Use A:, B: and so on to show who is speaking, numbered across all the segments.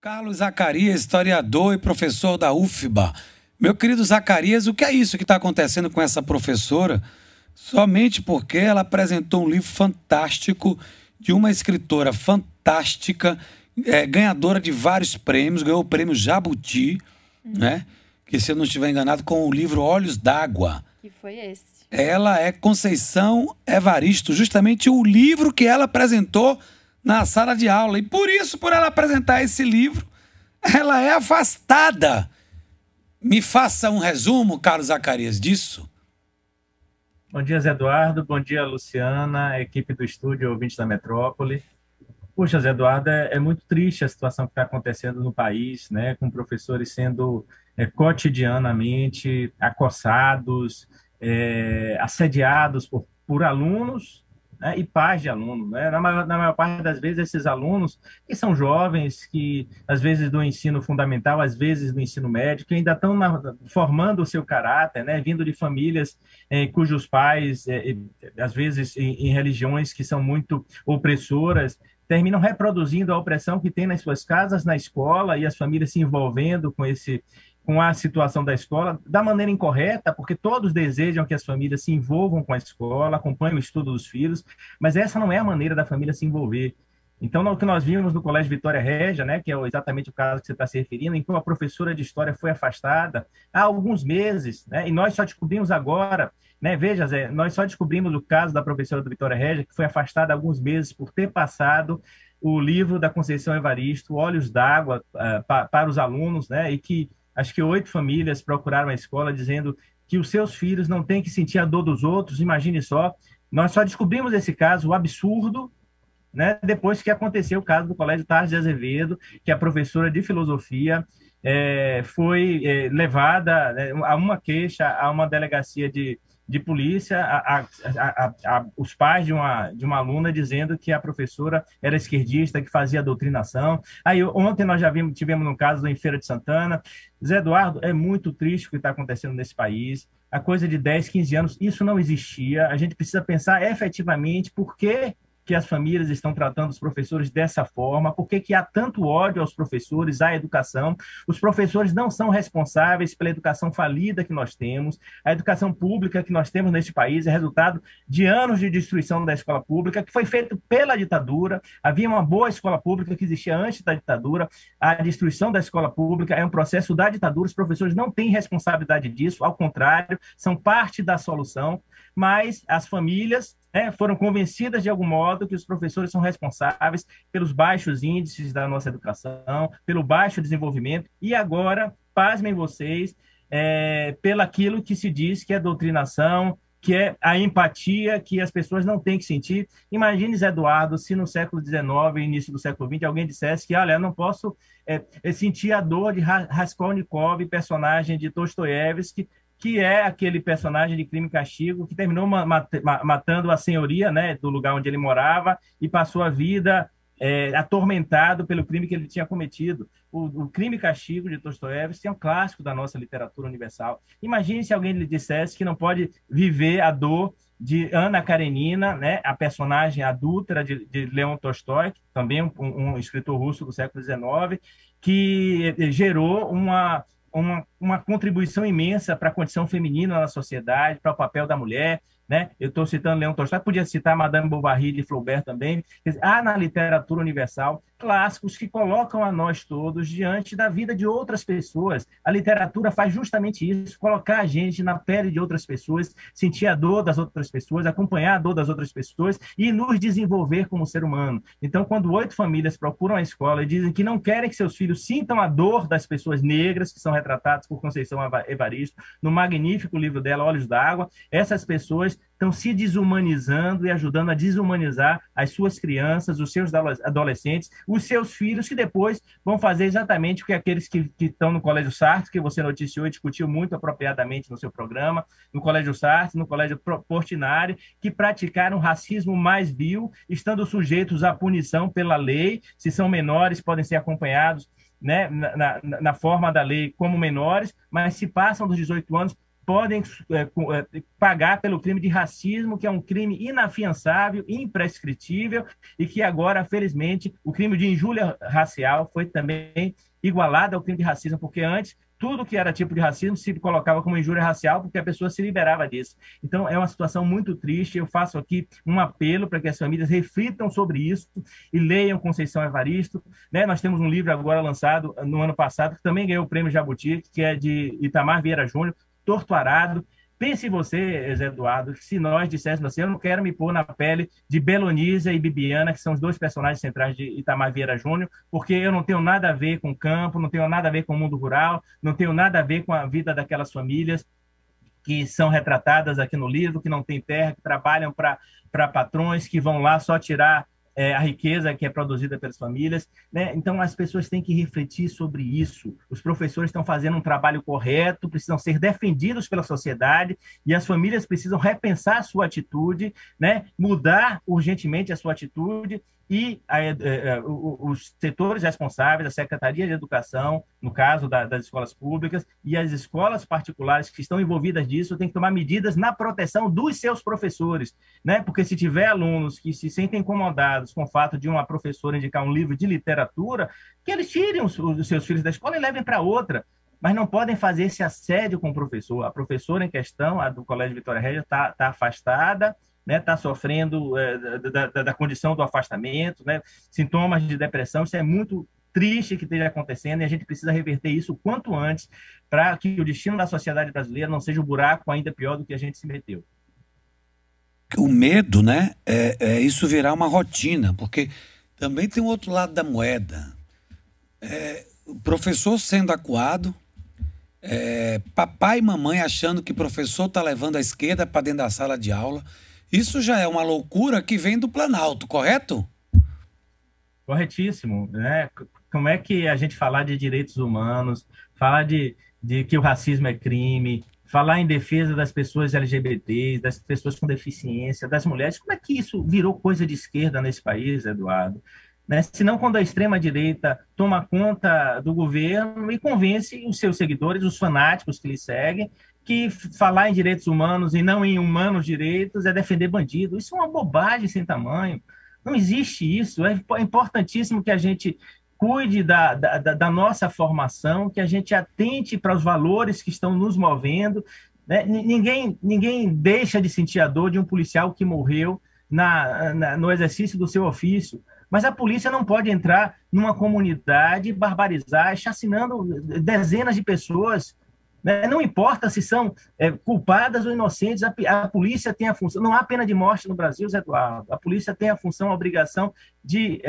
A: Carlos Zacarias, historiador e professor da UFBA. Meu querido Zacarias, o que é isso que está acontecendo com essa professora? Somente porque ela apresentou um livro fantástico de uma escritora fantástica, ganhadora de vários prêmios, ganhou o prêmio Jabuti, né? Que, se eu não estiver enganado, com o livro Olhos d'Água.
B: Que foi esse?
A: Ela é Conceição Evaristo, justamente o livro que ela apresentou na sala de aula. E por isso, por ela apresentar esse livro, ela é afastada. Me faça um resumo, Carlos Zacarias, disso.
C: Bom dia, Zé Eduardo. Bom dia, Luciana, equipe do estúdio, ouvintes da Metrópole. Puxa, Zé Eduardo, é muito triste a situação que está acontecendo no país, né, com professores sendo cotidianamente acossados, assediados por alunos, né, e pais de alunos. Né? Na maior parte das vezes, esses alunos, que são jovens, que às vezes do ensino fundamental, às vezes do ensino médio, que ainda estão formando o seu caráter, né, vindo de famílias cujos pais, às vezes em religiões que são muito opressoras, terminam reproduzindo a opressão que tem nas suas casas, na escola, e as famílias se envolvendo com a situação da escola da maneira incorreta, porque todos desejam que as famílias se envolvam com a escola, acompanhem o estudo dos filhos, mas essa não é a maneira da família se envolver. Então, o que nós vimos no Colégio Vitória Régia, né, que é exatamente o caso que você está se referindo, em que uma professora de história foi afastada há alguns meses, né, e nós só descobrimos agora, né, veja, Zé, nós só descobrimos o caso da professora do Vitória Régia, que foi afastada há alguns meses por ter passado o livro da Conceição Evaristo, Olhos d'Água, para os alunos, né, e que acho que 8 famílias procuraram a escola dizendo que os seus filhos não têm que sentir a dor dos outros. Imagine só, nós só descobrimos esse caso, o absurdo, né, depois que aconteceu o caso do Colégio Tardes de Azevedo, que a professora de filosofia foi levada, né, a uma queixa a uma delegacia de polícia, os pais de uma aluna dizendo que a professora era esquerdista, que fazia doutrinação. Aí ontem nós já tivemos um caso em Feira de Santana. Zé Eduardo, é muito triste o que está acontecendo nesse país. Há coisa de 10, 15 anos, isso não existia. A gente precisa pensar efetivamente por que as famílias estão tratando os professores dessa forma, por que há tanto ódio aos professores, à educação. Os professores não são responsáveis pela educação falida que nós temos. A educação pública que nós temos neste país é resultado de anos de destruição da escola pública, que foi feito pela ditadura. Havia uma boa escola pública que existia antes da ditadura. A destruição da escola pública é um processo da ditadura. Os professores não têm responsabilidade disso, ao contrário, são parte da solução, mas as famílias foram convencidas de algum modo que os professores são responsáveis pelos baixos índices da nossa educação, pelo baixo desenvolvimento, e agora, pasmem vocês, pelaquilo que se diz que é doutrinação, que é a empatia que as pessoas não têm que sentir. Imagine, Zé Eduardo, se no século XIX, início do século XX, alguém dissesse que, olha, eu não posso sentir a dor de Raskolnikov, personagem de Dostoiévski, que é aquele personagem de Crime e Castigo, que terminou matando a senhoria, né, do lugar onde ele morava, e passou a vida atormentado pelo crime que ele tinha cometido. O Crime e Castigo de Dostoiévski é um clássico da nossa literatura universal. Imagine se alguém lhe dissesse que não pode viver a dor de Ana Karenina, né, a personagem adúltera de Leon Tolstói, também um escritor russo do século XIX, que gerou uma contribuição imensa para a condição feminina na sociedade, para o papel da mulher, né? Eu estou citando Leon Tolstói, podia citar Madame Bovary de Flaubert também. Há na literatura universal clássicos que colocam a nós todos diante da vida de outras pessoas. A literatura faz justamente isso, colocar a gente na pele de outras pessoas, sentir a dor das outras pessoas, acompanhar a dor das outras pessoas e nos desenvolver como ser humano. Então, quando 8 famílias procuram a escola e dizem que não querem que seus filhos sintam a dor das pessoas negras, que são retratadas por Conceição Evaristo, no magnífico livro dela, Olhos d'Água, essas pessoas estão se desumanizando e ajudando a desumanizar as suas crianças, os seus adolescentes, os seus filhos, que depois vão fazer exatamente o que aqueles que estão no Colégio Sartre, que você noticiou e discutiu muito apropriadamente no seu programa, no Colégio Sartre, no Colégio Portinari, que praticaram racismo mais vil, estando sujeitos à punição pela lei. Se são menores, podem ser acompanhados, né, na forma da lei como menores, mas se passam dos 18 anos, podem pagar pelo crime de racismo, que é um crime inafiançável, imprescritível, e que agora, felizmente, o crime de injúria racial foi também igualado ao crime de racismo, porque antes tudo que era tipo de racismo se colocava como injúria racial, porque a pessoa se liberava disso. Então, é uma situação muito triste. Eu faço aqui um apelo para que as famílias reflitam sobre isso e leiam Conceição Evaristo. Né? Nós temos um livro agora lançado no ano passado, que também ganhou o prêmio Jabuti, que é de Itamar Vieira Júnior, Torto Arado. Pense você, Zé Eduardo, se nós disséssemos assim, eu não quero me pôr na pele de Belonísia e Bibiana, que são os dois personagens centrais de Itamar Vieira Júnior, porque eu não tenho nada a ver com o campo, não tenho nada a ver com o mundo rural, não tenho nada a ver com a vida daquelas famílias que são retratadas aqui no livro, que não têm terra, que trabalham para patrões, que vão lá só tirar a riqueza que é produzida pelas famílias, né? Então, as pessoas têm que refletir sobre isso. Os professores estão fazendo um trabalho correto, precisam ser defendidos pela sociedade e as famílias precisam repensar a sua atitude, né? Mudar urgentemente a sua atitude e os setores responsáveis, a Secretaria de Educação, no caso das escolas públicas, e as escolas particulares que estão envolvidas nisso, têm que tomar medidas na proteção dos seus professores, né? Porque se tiver alunos que se sentem incomodados com o fato de uma professora indicar um livro de literatura, que eles tirem os seus filhos da escola e levem para outra. Mas não podem fazer esse assédio com o professor. A professora em questão, a do Colégio Vitória Regia, está afastada, né, está sofrendo da condição do afastamento, né, sintomas de depressão. Isso é muito triste que esteja acontecendo e a gente precisa reverter isso o quanto antes para que o destino da sociedade brasileira não seja um buraco ainda pior do que a gente se meteu.
A: O medo, né, isso virar uma rotina, porque também tem um outro lado da moeda. O professor sendo acuado, papai e mamãe achando que o professor está levando a esquerda para dentro da sala de aula. Isso já é uma loucura que vem do Planalto, correto?
C: Corretíssimo, né? Como é que a gente falar de direitos humanos, falar de que o racismo é crime, falar em defesa das pessoas LGBTs, das pessoas com deficiência, das mulheres, como é que isso virou coisa de esquerda nesse país, Eduardo? Né? Senão quando a extrema-direita toma conta do governo e convence os seus seguidores, os fanáticos que lhe seguem, que falar em direitos humanos e não em humanos direitos é defender bandido. Isso é uma bobagem sem tamanho. Não existe isso. É importantíssimo que a gente cuide da nossa formação, que a gente atente para os valores que estão nos movendo. Né? Ninguém deixa de sentir a dor de um policial que morreu no exercício do seu ofício. Mas a polícia não pode entrar numa comunidade, barbarizar, chacinando dezenas de pessoas. Não importa se são culpadas ou inocentes, a polícia tem a função. Não há pena de morte no Brasil, Zé Eduardo. A polícia tem a função, a obrigação de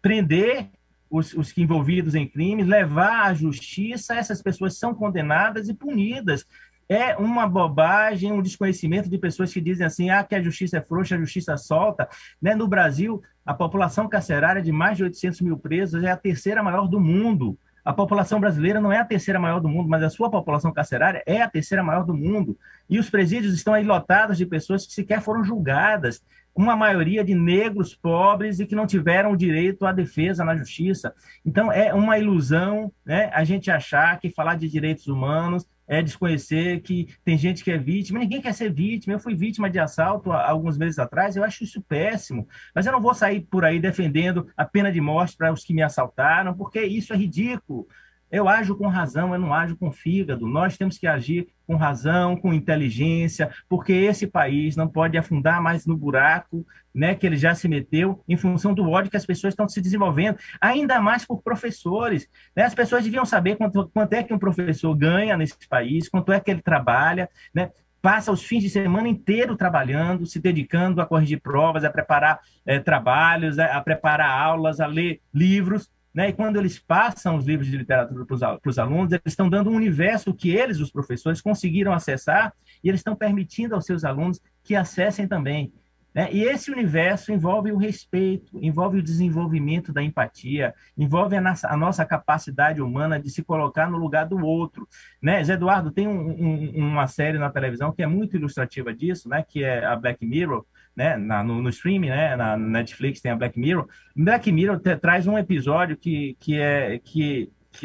C: prender os que envolvidos em crimes, levar à justiça. Essas pessoas são condenadas e punidas. É uma bobagem, um desconhecimento de pessoas que dizem assim, que a justiça é frouxa, a justiça solta. Né? No Brasil, a população carcerária de mais de 800 mil presos é a terceira maior do mundo. A população brasileira não é a terceira maior do mundo, mas a sua população carcerária é a terceira maior do mundo. E os presídios estão aí lotados de pessoas que sequer foram julgadas, uma maioria de negros pobres e que não tiveram direito à defesa na justiça. Então, é uma ilusão, né, a gente achar que falar de direitos humanos é desconhecer que tem gente que é vítima. Ninguém quer ser vítima. Eu fui vítima de assalto há alguns meses atrás, eu acho isso péssimo. Mas eu não vou sair por aí defendendo a pena de morte para os que me assaltaram, porque isso é ridículo. Eu ajo com razão, eu não ajo com fígado. Nós temos que agir com razão, com inteligência, porque esse país não pode afundar mais no buraco, né, que ele já se meteu em função do ódio que as pessoas estão se desenvolvendo, ainda mais por professores. Né? As pessoas deviam saber quanto é que um professor ganha nesse país, quanto é que ele trabalha, né? Passa os fins de semana inteiro trabalhando, se dedicando a corrigir provas, a preparar trabalhos, a preparar aulas, a ler livros. Né? E quando eles passam os livros de literatura para os alunos, eles estão dando um universo que eles, os professores, conseguiram acessar e eles estão permitindo aos seus alunos que acessem também. Né? E esse universo envolve o respeito, envolve o desenvolvimento da empatia, envolve a nossa capacidade humana de se colocar no lugar do outro. Né? Zé Eduardo, tem uma série na televisão que é muito ilustrativa disso, né? Que é a Black Mirror, né? No streaming, né? Na Netflix tem a Black Mirror. Black Mirror traz um episódio que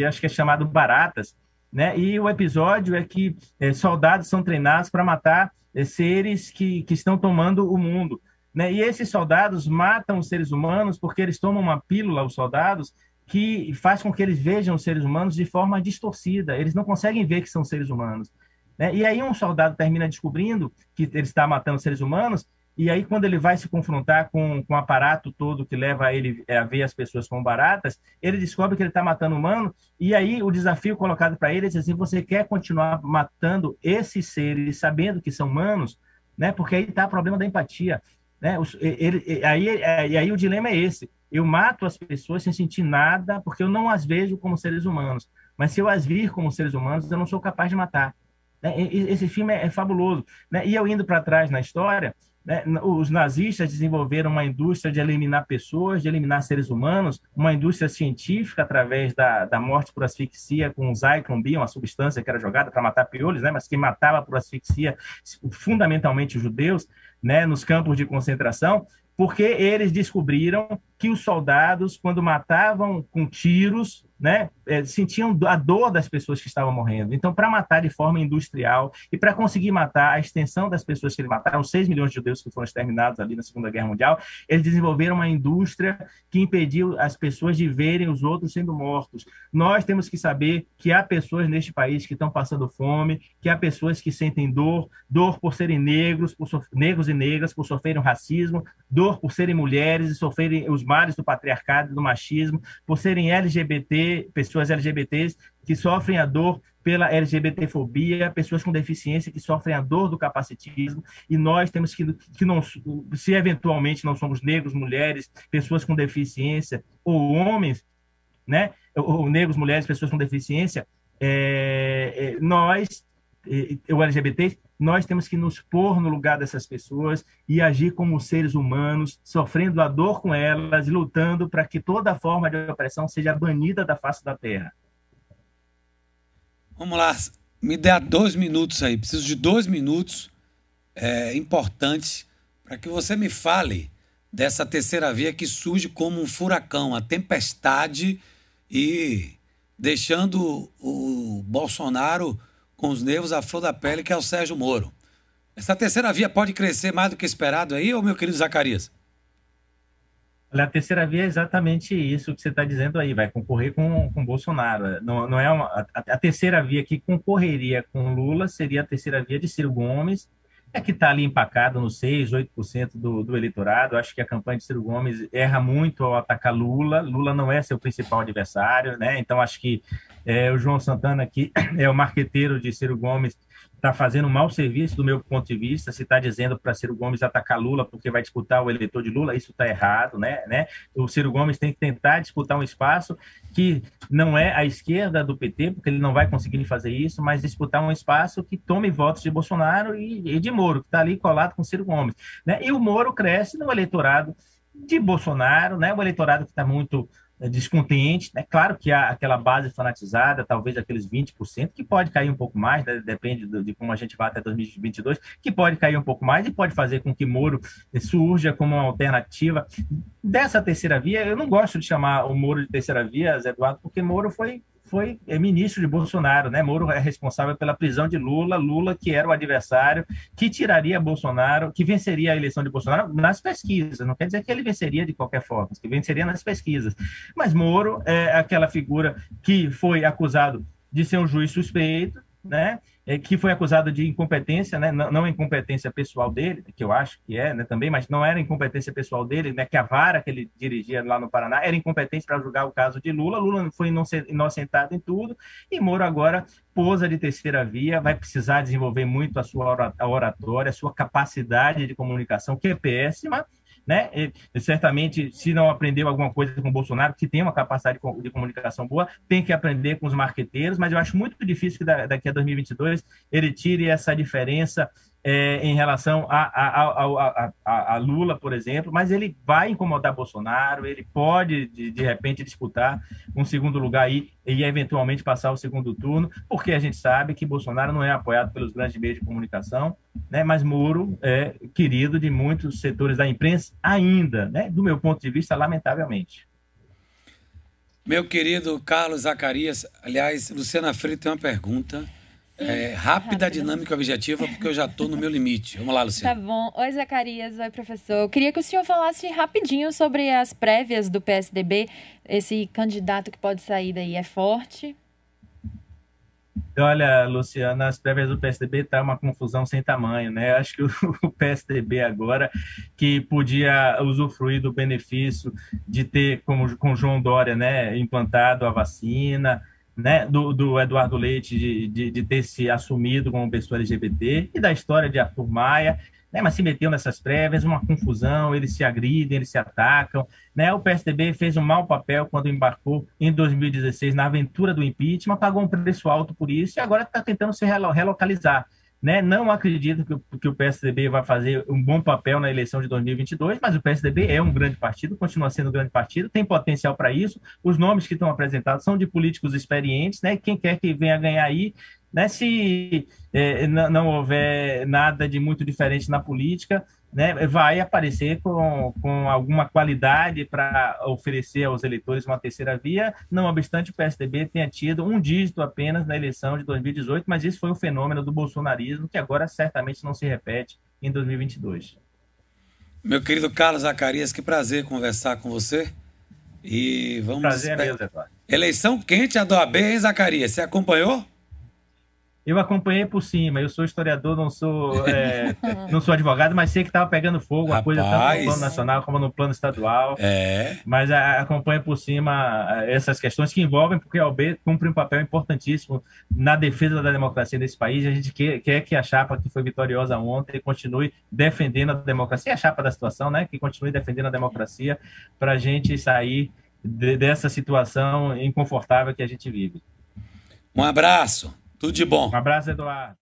C: acho que é chamado Baratas, né? E o episódio é que soldados são treinados para matar seres que estão tomando o mundo, né? E esses soldados matam os seres humanos porque eles tomam uma pílula, os soldados, que faz com que eles vejam os seres humanos de forma distorcida. Eles não conseguem ver que são seres humanos, né? E aí um soldado termina descobrindo que ele está matando seres humanos, e aí quando ele vai se confrontar com o aparato todo que leva ele a ver as pessoas como baratas, ele descobre que ele está matando humano, e aí o desafio colocado para ele é assim: você quer continuar matando esses seres sabendo que são humanos, né? Porque aí está o problema da empatia, né? E aí o dilema é esse: eu mato as pessoas sem sentir nada porque eu não as vejo como seres humanos, mas se eu as vir como seres humanos, eu não sou capaz de matar, né? Esse filme é fabuloso, né? E eu indo para trás na história, né, os nazistas desenvolveram uma indústria de eliminar pessoas, de eliminar seres humanos, uma indústria científica através da morte por asfixia com Zyklon B, uma substância que era jogada para matar piolhos, né, mas que matava por asfixia fundamentalmente os judeus, né, nos campos de concentração, porque eles descobriram que os soldados, quando matavam com tiros, né, sentiam a dor das pessoas que estavam morrendo. Então, para matar de forma industrial e para conseguir matar a extensão das pessoas que eles mataram, 6 milhões de judeus que foram exterminados ali na Segunda Guerra Mundial, eles desenvolveram uma indústria que impediu as pessoas de verem os outros sendo mortos. Nós temos que saber que há pessoas neste país que estão passando fome, que há pessoas que sentem dor por serem negros, negros e negras, por sofrerem racismo, dor por serem mulheres e sofrerem os males do patriarcado e do machismo, por serem LGBT, pessoas LGBTs que sofrem a dor pela LGBTfobia, pessoas com deficiência que sofrem a dor do capacitismo, e nós temos que não, se eventualmente não somos negros, mulheres, pessoas com deficiência, ou homens, né, ou negros, mulheres, pessoas com deficiência, nós, o LGBT, nós temos que nos pôr no lugar dessas pessoas e agir como seres humanos, sofrendo a dor com elas e lutando para que toda forma de opressão seja banida da face da terra.
A: Vamos lá, me dê 2 minutos aí, preciso de 2 minutos importantes para que você me fale dessa terceira via que surge como um furacão, a tempestade, e deixando o Bolsonaro com os nervos à flor da pele, que é o Sérgio Moro. Essa terceira via pode crescer mais do que esperado aí, ou meu querido Zacarias?
C: A terceira via é exatamente isso que você está dizendo aí, vai concorrer com Bolsonaro. Não é a terceira via que concorreria com Lula seria a terceira via de Ciro Gomes, que está ali empacado no 6, 8% do eleitorado. Acho que a campanha de Ciro Gomes erra muito ao atacar Lula. Lula não é seu principal adversário, né? Então acho que o João Santana, que é o marqueteiro de Ciro Gomes, está fazendo um mau serviço do meu ponto de vista. Se está dizendo para Ciro Gomes atacar Lula porque vai disputar o eleitor de Lula, isso está errado, né? O Ciro Gomes tem que tentar disputar um espaço que não é a esquerda do PT, porque ele não vai conseguir fazer isso, mas disputar um espaço que tome votos de Bolsonaro e de Moro, que está ali colado com Ciro Gomes, né? E o Moro cresce no eleitorado de Bolsonaro, né? O eleitorado que está muito descontente, né? Claro que há aquela base fanatizada, talvez aqueles 20%, que pode cair um pouco mais, né? Depende de como a gente vai até 2022, que pode cair um pouco mais e pode fazer com que Moro surja como uma alternativa dessa terceira via. Eu não gosto de chamar o Moro de terceira via, Zé Eduardo, porque Moro foi ministro de Bolsonaro, né? Moro é responsável pela prisão de Lula que era o adversário, que tiraria Bolsonaro, que venceria a eleição de Bolsonaro nas pesquisas. Não quer dizer que ele venceria de qualquer forma, que venceria nas pesquisas. Mas Moro é aquela figura que foi acusado de ser um juiz suspeito, né? Que foi acusado de incompetência, né? Não incompetência pessoal dele, que eu acho que né? Também, mas não era incompetência pessoal dele, né? Que a vara que ele dirigia lá no Paraná era incompetente para julgar o caso de Lula. Lula foi inocentado em tudo, e Moro agora posa de terceira via, vai precisar desenvolver muito a sua oratória, a sua capacidade de comunicação, que é péssima, né? E certamente, se não aprendeu alguma coisa com o Bolsonaro, que tem uma capacidade de comunicação boa, tem que aprender com os marqueteiros, mas eu acho muito difícil que daqui a 2022 ele tire essa diferença em relação a Lula, por exemplo, mas ele vai incomodar Bolsonaro, ele pode, de repente, disputar um segundo lugar aí e eventualmente passar o segundo turno, porque a gente sabe que Bolsonaro não é apoiado pelos grandes meios de comunicação, né? Mas Moro é querido de muitos setores da imprensa ainda, né? Do meu ponto de vista, lamentavelmente.
A: Meu querido Carlos Zacarias, aliás, Luciana Freire tem uma pergunta. Rápida, dinâmica e objetiva, porque eu já estou no meu limite. Vamos lá,
B: Tá
A: Luciana.
B: bom. Oi, Zacarias. Oi, professor. Eu queria que o senhor falasse rapidinho sobre as prévias do PSDB. Esse candidato que pode sair daí é forte?
C: Olha, Luciana, as prévias do PSDB tá uma confusão sem tamanho, né? Acho que o o PSDB agora, que podia usufruir do benefício de ter, como com João Dória, né, implantado a vacina, né, do Eduardo Leite de ter se assumido como pessoa LGBT, e da história de Arthur Maia, né, mas se meteu nessas prévias, uma confusão, eles se agridem, eles se atacam, né? O PSDB fez um mau papel quando embarcou em 2016 na aventura do impeachment, pagou um preço alto por isso e agora está tentando se relocalizar. Né? Não acredito que o PSDB vai fazer um bom papel na eleição de 2022, mas o PSDB é um grande partido, continua sendo um grande partido, tem potencial para isso. Os nomes que estão apresentados são de políticos experientes, né? Quem quer que venha ganhar aí, né? Se não houver nada de muito diferente na política, né, vai aparecer com alguma qualidade para oferecer aos eleitores uma terceira via, não obstante o PSDB tenha tido um dígito apenas na eleição de 2018, mas isso foi um fenômeno do bolsonarismo que agora certamente não se repete em 2022.
A: Meu querido Carlos Zacarias, que prazer conversar com você. E vamos...
C: Prazer é mesmo, Eduardo.
A: Eleição quente a do AB, hein, Zacarias? Você acompanhou?
C: Eu acompanhei por cima, eu sou historiador, não sou advogado, mas sei que estava pegando fogo a coisa tanto no plano nacional como no plano estadual. Mas acompanho por cima essas questões que envolvem, porque a OAB cumpre um papel importantíssimo na defesa da democracia nesse país. A gente quer que a chapa que foi vitoriosa ontem continue defendendo a democracia, a chapa da situação, né? Que continue defendendo a democracia para a gente sair dessa situação inconfortável que a gente vive.
A: Um abraço. Tudo de bom.
C: Um abraço, Eduardo.